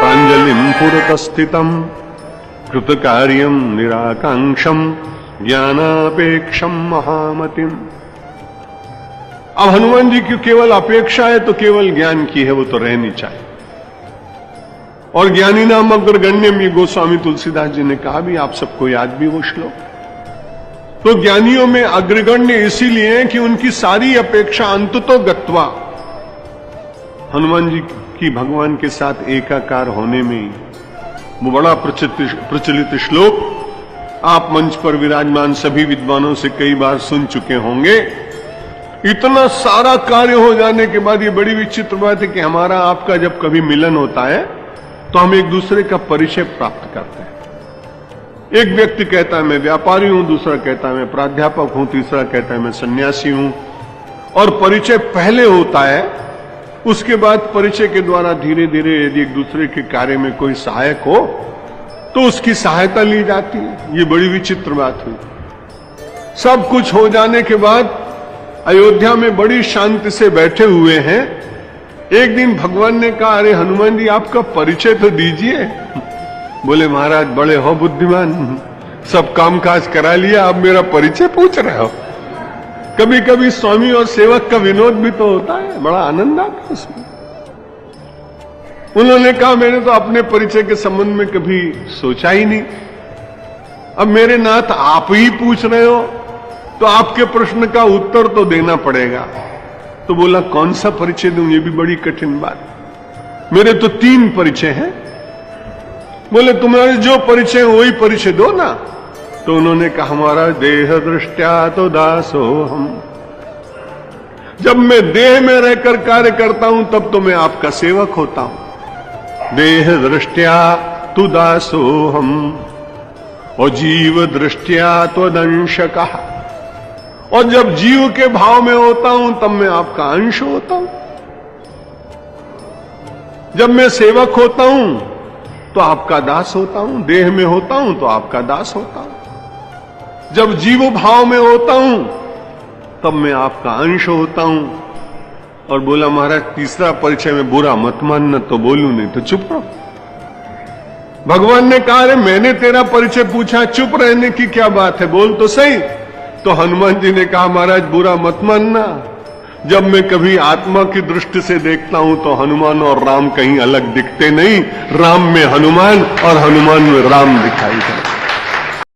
प्रांजलिम पुरतस्थितम कृतकार्यम निराकांक्षम ज्ञानापेक्षम महामतिम। अब हनुमान जी की केवल अपेक्षा है तो केवल ज्ञान की है, वो तो रहनी चाहिए। और ज्ञानी नाम अग्रगण्यम, ये गोस्वामी तुलसीदास जी ने कहा भी, आप सबको याद भी वो श्लोक। तो ज्ञानियों में अग्रगण्य इसीलिए कि उनकी सारी अपेक्षा अंततो गत्वा हनुमान जी की भगवान के साथ एकाकार होने में। वो बड़ा प्रचलित श्लोक आप मंच पर विराजमान सभी विद्वानों से कई बार सुन चुके होंगे। इतना सारा कार्य हो जाने के बाद ये बड़ी विचित्र बात है कि हमारा आपका जब कभी मिलन होता है तो हम एक दूसरे का परिचय प्राप्त करते हैं। एक व्यक्ति कहता है मैं व्यापारी हूं, दूसरा कहता है मैं प्राध्यापक हूं, तीसरा कहता है मैं सन्यासी हूं। और परिचय पहले होता है, उसके बाद परिचय के द्वारा धीरे धीरे यदि एक दूसरे के कार्य में कोई सहायक हो तो उसकी सहायता ली जाती है। ये बड़ी विचित्र बात हुई। सब कुछ हो जाने के बाद अयोध्या में बड़ी शांति से बैठे हुए हैं। एक दिन भगवान ने कहा, अरे हनुमान जी आपका परिचय तो दीजिए। बोले महाराज बड़े हो बुद्धिमान, सब कामकाज करा लिया, अब मेरा परिचय पूछ रहे हो। कभी कभी स्वामी और सेवक का विनोद भी तो होता है, बड़ा आनंद आता है उसमें। उन्होंने कहा मैंने तो अपने परिचय के संबंध में कभी सोचा ही नहीं, अब मेरे नाथ आप ही पूछ रहे हो तो आपके प्रश्न का उत्तर तो देना पड़ेगा। तो बोला कौन सा परिचय दूं, ये भी बड़ी कठिन बात। मेरे तो 3 परिचय हैं। बोले तुम्हारे जो परिचय वही परिचय दो ना। तो उन्होंने कहा हमारा देह दृष्टया तो दासो हम, जब मैं देह में रहकर कार्य करता हूं तब तो मैं आपका सेवक होता हूं। देह दृष्टया तु दासो हम और जीव दृष्टया त्वदंशकः, और जब जीव के भाव में होता हूं तब मैं आपका अंश होता हूं। जब मैं सेवक होता हूं तो आपका दास होता हूं, देह में होता हूं तो आपका दास होता हूं। जब जीव भाव में होता हूं तब मैं आपका अंश होता हूं। और बोला महाराज तीसरा परिचय में बुरा मत मानना, तो बोलूं नहीं तो चुप रहो। भगवान ने कहा अरे मैंने तेरा परिचय पूछा, चुप रहने की क्या बात है, बोल तो सही। तो हनुमान जी ने कहा महाराज बुरा मत मानना, जब मैं कभी आत्मा की दृष्टि से देखता हूं तो हनुमान और राम कहीं अलग दिखते नहीं, राम में हनुमान और हनुमान में राम दिखाई देते।